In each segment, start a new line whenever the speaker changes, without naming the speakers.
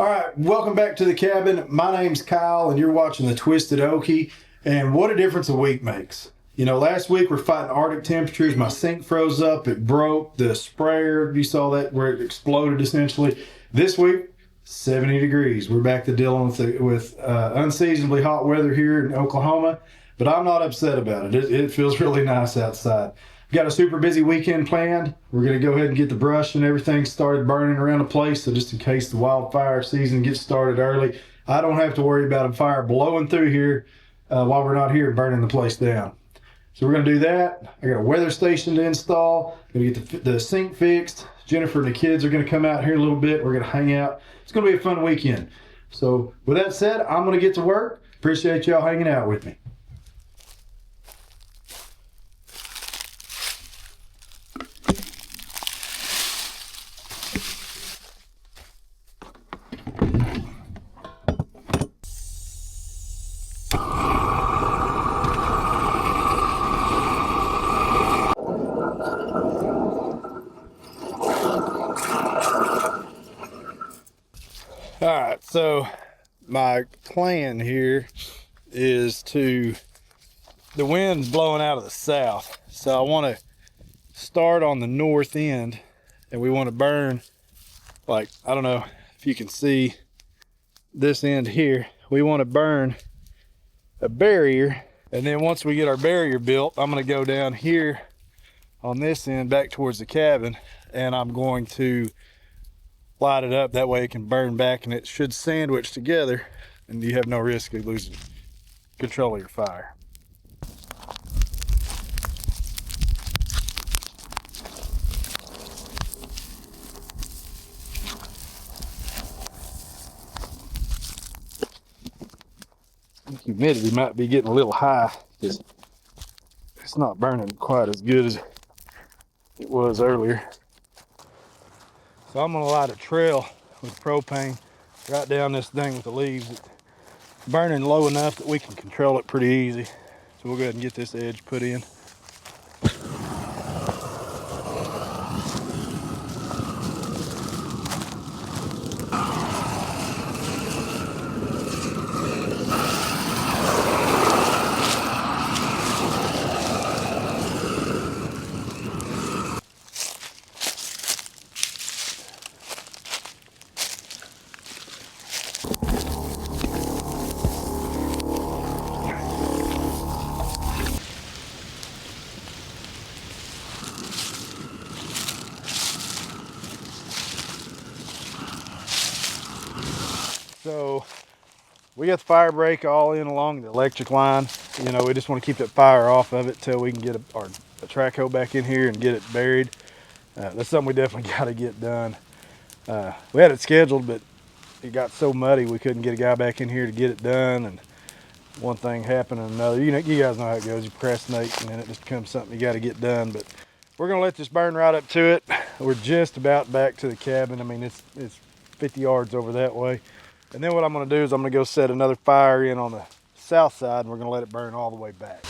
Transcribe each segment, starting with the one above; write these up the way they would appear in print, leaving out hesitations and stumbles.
All right, welcome back to the cabin. My name's Kyle, and you're watching the Twisted Okie. And what a difference a week makes. You know, last week we're fighting Arctic temperatures. My sink froze up, it broke. The sprayer, you saw that where it exploded essentially. This week, 70 degrees. We're back to dealing with unseasonably hot weather here in Oklahoma, but I'm not upset about it. It feels really nice outside. We've got a super busy weekend planned. We're going to go ahead and get the brush and everything started burning around the place. So just in case the wildfire season gets started early, I don't have to worry about a fire blowing through here while we're not here burning the place down. So we're going to do that. I got a weather station to install. Going to get the sink fixed. Jennifer and the kids are going to come out here a little bit. We're going to hang out. It's going to be a fun weekend. So with that said, I'm going to get to work. Appreciate y'all hanging out with me. All right, so my plan here is the wind's blowing out of the south. So I want to start on the north end, and we want to burn, like, I don't know if you can see this end here. We want to burn a barrier, and then once we get our barrier built, I'm going to go down here on this end back towards the cabin, and I'm going to light it up. That way it can burn back, and it should sandwich together, and you have no risk of losing control of your fire. Humidity might be getting a little high because it's not burning quite as good as it was earlier. So I'm gonna light a trail with propane right down this thing with the leaves. It's burning low enough that we can control it pretty easy. So we'll go ahead and get this edge put in. So we got the fire break all in along the electric line. You know, we just want to keep that fire off of it till we can get a track hoe back in here and get it buried. That's something we definitely got to get done. We had it scheduled, but it got so muddy we couldn't get a guy back in here to get it done, and one thing happened and another. You know, you guys know how it goes. You procrastinate, and then it just becomes something you got to get done. But we're gonna let this burn right up to it. We're just about back to the cabin. I mean, it's 50 yards over that way. And then what I'm gonna do is I'm gonna go set another fire in on the south side, and we're gonna let it burn all the way back.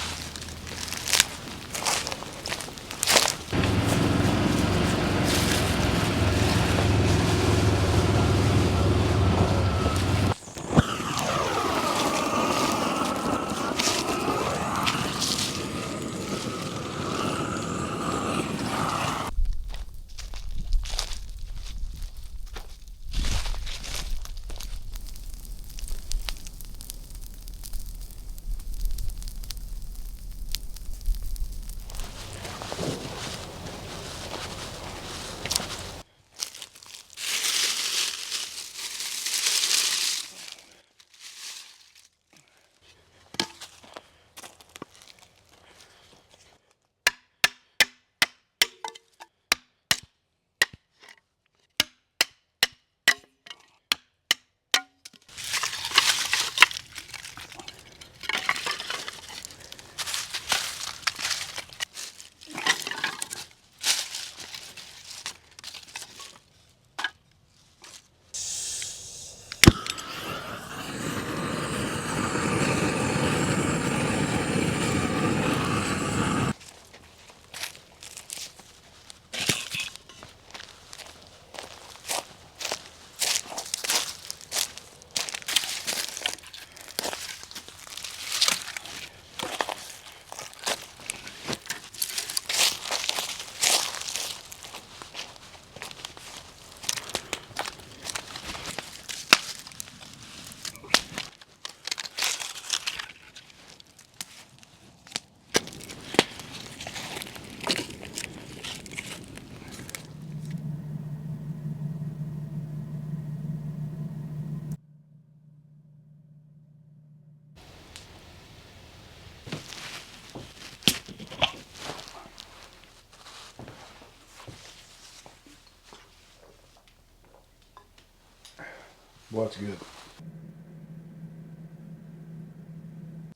What's good?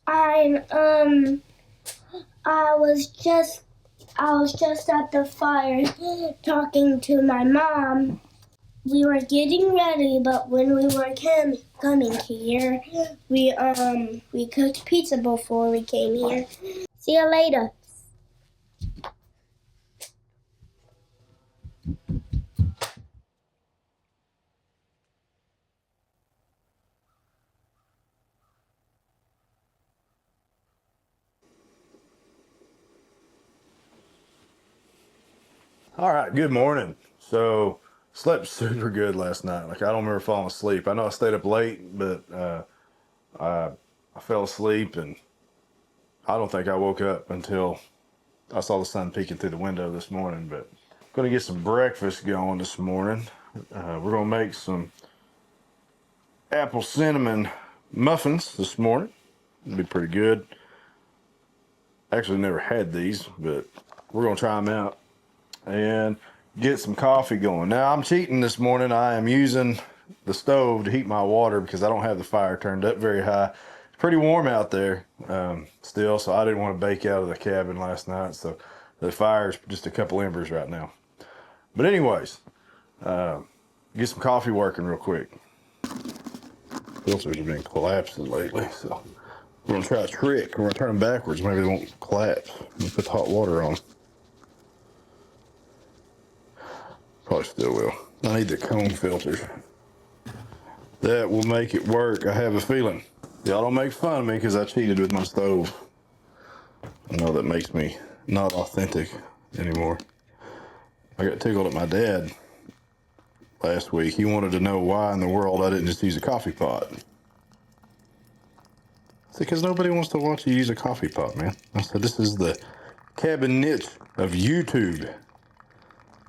I was just at the fire talking to my mom. We were getting ready, but when we were coming here, we cooked pizza before we came here. See you later.
All right, good morning. So, slept super good last night. Like, I don't remember falling asleep. I know I stayed up late, but I fell asleep, and I don't think I woke up until I saw the sun peeking through the window this morning. But I'm going to get some breakfast going this morning. We're going to make some apple cinnamon muffins this morning. It'll be pretty good. Actually, never had these, but we're going to try them out and get some coffee going. Now, I'm cheating this morning. I am using the stove to heat my water because I don't have the fire turned up very high. It's pretty warm out there still, so I didn't want to bake out of the cabin last night, so the fire's just a couple embers right now. But anyways, get some coffee working real quick. Filters have been collapsing lately, so we're gonna try a trick. We're gonna turn them backwards. Maybe they won't collapse. We'll put the hot water on. Probably still will. I need the cone filters. That will make it work, I have a feeling. Y'all don't make fun of me because I cheated with my stove. I know that makes me not authentic anymore. I got tickled at my dad last week. He wanted to know why in the world I didn't just use a coffee pot. I said, because nobody wants to watch you use a coffee pot, man. I said, this is the cabin niche of YouTube.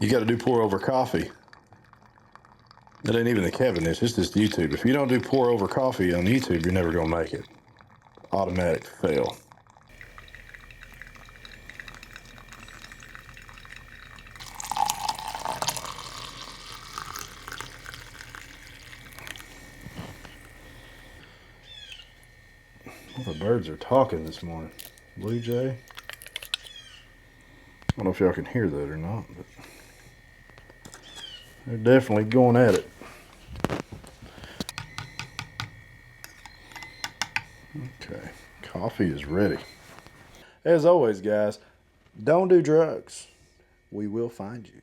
You got to do pour over coffee. It ain't even the cabin niche, it's just YouTube. If you don't do pour over coffee on YouTube, you're never going to make it. Automatic fail. Well, the birds are talking this morning. Blue jay. I don't know if y'all can hear that or not, but they're definitely going at it. Okay, coffee is ready. As always, guys, don't do drugs. We will find you.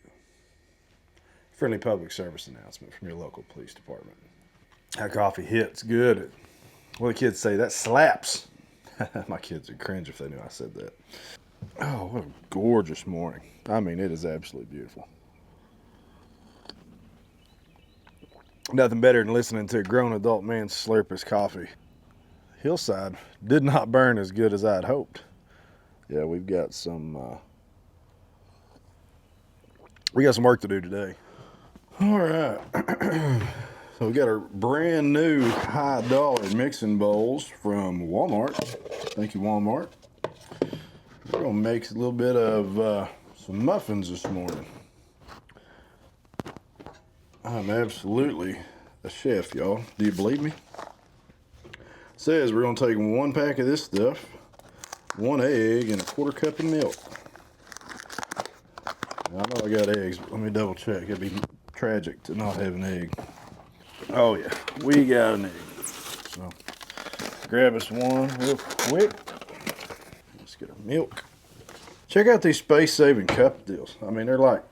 Friendly public service announcement from your local police department. That coffee hits good. What the kids say, that slaps. My kids would cringe if they knew I said that. Oh, what a gorgeous morning. I mean, it is absolutely beautiful. Nothing better than listening to a grown adult man slurp his coffee. Hillside did not burn as good as I'd hoped. Yeah, we've got some work to do today. All right. So we got our brand new high dollar mixing bowls from Walmart. Thank you, Walmart. We're gonna make a little bit of some muffins this morning. I'm absolutely a chef, y'all. Do you believe me? It says we're gonna take 1 pack of this stuff, 1 egg, and a 1/4 cup of milk. Now, I know I got eggs, but let me double check. It'd be tragic to not have an egg. Oh yeah, we got an egg. So grab us one real quick. Let's get our milk. Check out these space-saving cup deals. I mean, they're like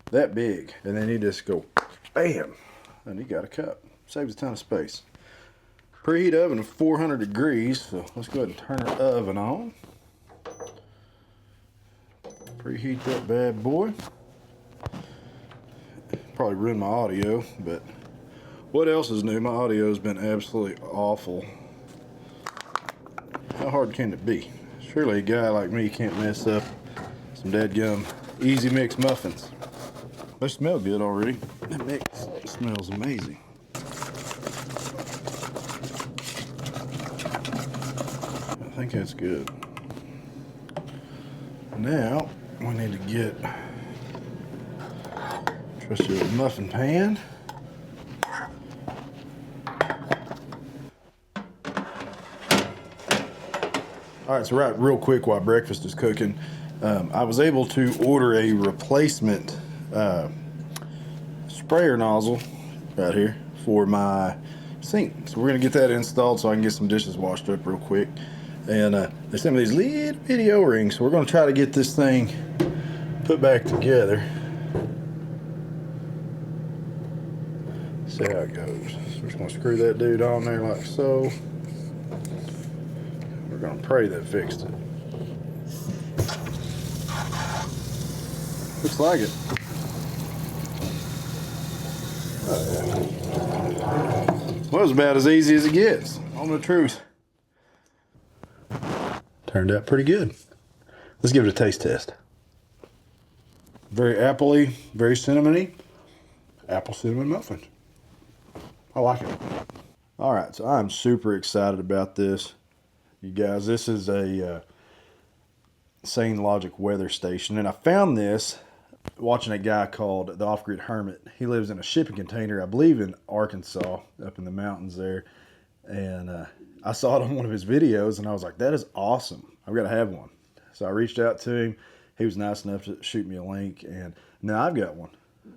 that big, and then you just go bam, and you got a cup. Saves a ton of space. Preheat oven of 400 degrees, so let's go ahead and turn our oven on. Preheat that bad boy. Probably ruined my audio, but what else is new? My audio has been absolutely awful. How hard can it be? Surely a guy like me can't mess up some dadgum easy mix muffins. They smell good already. That mix smells amazing. I think that's good. Now we need to get trusty old muffin pan. All right, so real quick while breakfast is cooking, I was able to order a replacement sprayer nozzle right here for my sink. So we're gonna get that installed so I can get some dishes washed up real quick. And they sent me these little bitty O-rings, so we're gonna try to get this thing put back together. See how it goes. So we're just gonna screw that dude on there like so. We're gonna pray that fixed it. Looks like it. Oh, yeah. Well, it's about as easy as it gets, on the truth. Turned out pretty good. Let's give it a taste test. Very appley, very cinnamony. Apple cinnamon muffins. I like it. All right, so I'm super excited about this. You guys, this is a Sane Logic weather station, and I found this watching a guy called the Off-Grid Hermit. He lives in a shipping container, I believe in Arkansas, up in the mountains there. And I saw it on one of his videos, and I was like, that is awesome. I've got to have one. So I reached out to him. He was nice enough to shoot me a link, and now I've got one.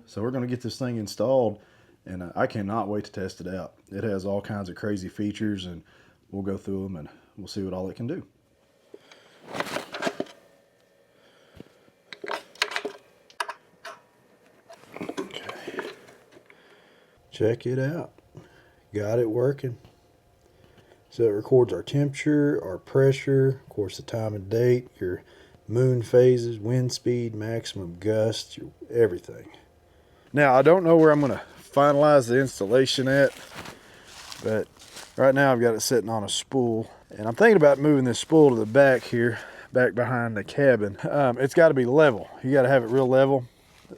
So we're going to get this thing installed, and I cannot wait to test it out. It has all kinds of crazy features, and we'll go through them, and we'll see what all it can do. Okay. Check it out. Got it working. So it records our temperature, our pressure, of course the time and date, your moon phases, wind speed, maximum gusts, everything. Now I don't know where I'm going to finalize the installation at, but right now I've got it sitting on a spool, and I'm thinking about moving this spool to the back here, back behind the cabin. It's got to be level. You got to have it real level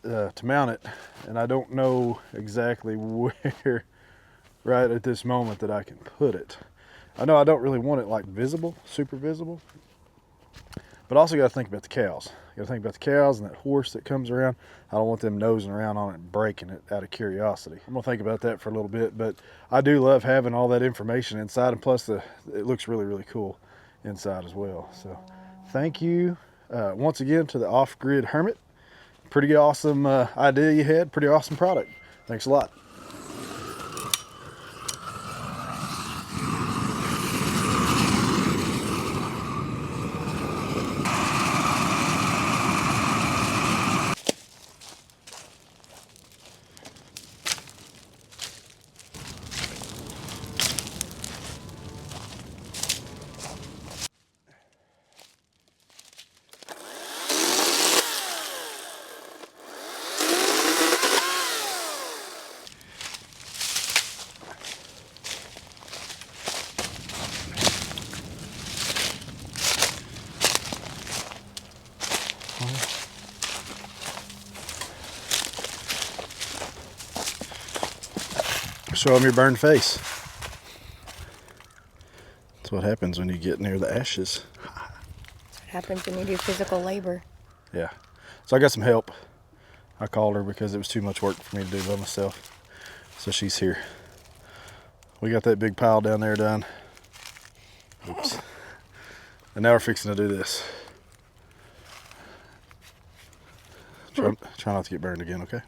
to mount it, and I don't know exactly where right at this moment that I can put it. I know I don't really want it like visible, super visible, but also got to think about the cows. Got to think about the cows and that horse that comes around. I don't want them nosing around on it and breaking it out of curiosity. I'm gonna think about that for a little bit, but I do love having all that information inside, and plus it looks really, really cool inside as well. So thank you once again to the Off-Grid Hermit. Pretty awesome idea you had, pretty awesome product. Thanks a lot. Show them your burned face. That's what happens when you get near the ashes.
That's what happens when you do physical labor.
Yeah. So I got some help. I called her because it was too much work for me to do by myself. So she's here. We got that big pile down there done. Oops. And now we're fixing to do this. Try not to get burned again, okay?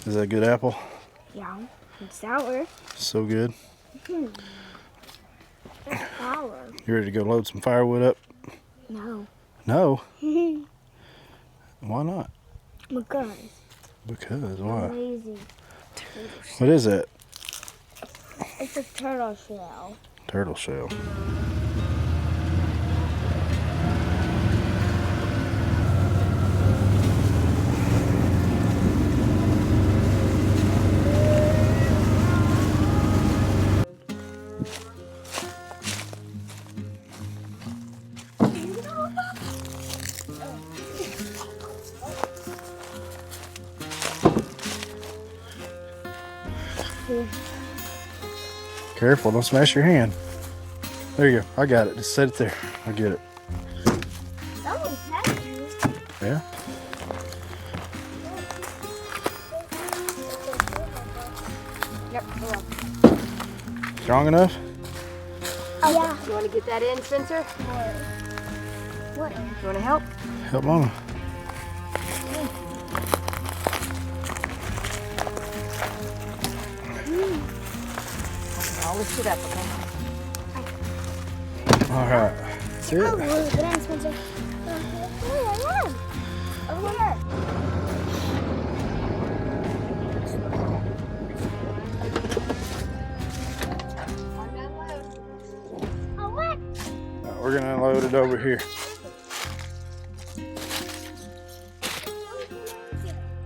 Is that a good apple?
Yeah, it's sour.
So good.
It's sour.
You ready to go load some firewood up?
No.
No? Why not?
Because.
Because, why?
I'm lazy.
What is that?
It's a turtle shell.
Turtle shell. Careful, don't smash your hand. There you go. I got it. Just set it there. I get it. Yeah.
Yep.
Strong enough?
Oh, yeah.
You want to get that in, Spencer?
What?
You want to help?
Help Mama.
I'll lift it up, okay?
All right. That's it.
Oh, get on, Spencer. Where I am. Over here. Oh, what?
We're gonna unload it over here.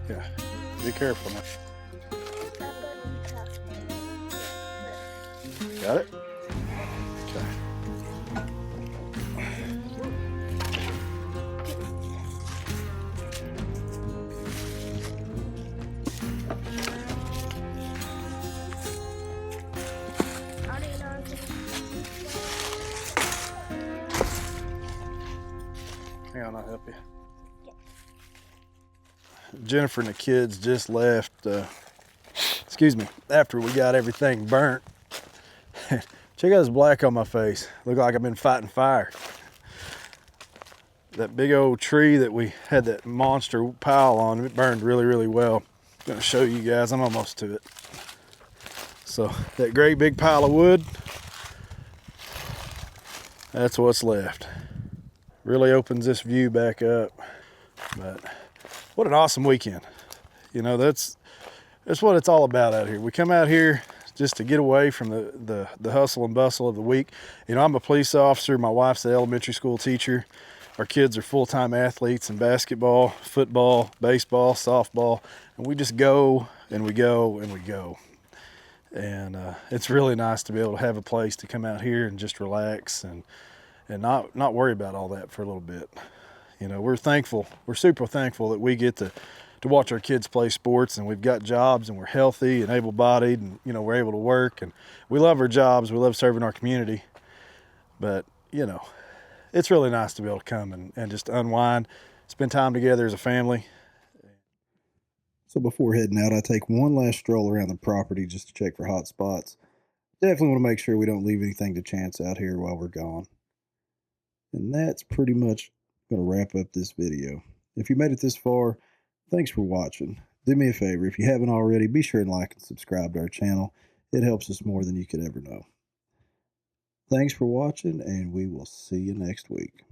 Yeah. Be careful now. Got it? Okay. Hang on, I'll help you. Jennifer and the kids just left, excuse me, after we got everything burnt. Check out this black on my face. Look like I've been fighting fire. That big old tree that we had that monster pile on, it burned really, really well. I'm gonna show you guys, I'm almost to it. So that great big pile of wood, that's what's left. Really opens this view back up. But what an awesome weekend. You know, that's what it's all about out here. We come out here just to get away from the hustle and bustle of the week. You know, I'm a police officer, my wife's an elementary school teacher. Our kids are full-time athletes in basketball, football, baseball, softball, and we just go and we go and we go. And it's really nice to be able to have a place to come out here and just relax and not worry about all that for a little bit. You know, we're thankful, we're super thankful that we get to watch our kids play sports, and we've got jobs, and we're healthy and able-bodied, and you know, we're able to work, and we love our jobs, we love serving our community. But you know, it's really nice to be able to come and just unwind, spend time together as a family. So before heading out, I take one last stroll around the property just to check for hot spots. Definitely want to make sure we don't leave anything to chance out here while we're gone. And that's pretty much going to wrap up this video. If you made it this far, thanks for watching. Do me a favor, if you haven't already, be sure and like and subscribe to our channel. It helps us more than you could ever know. Thanks for watching, and we will see you next week.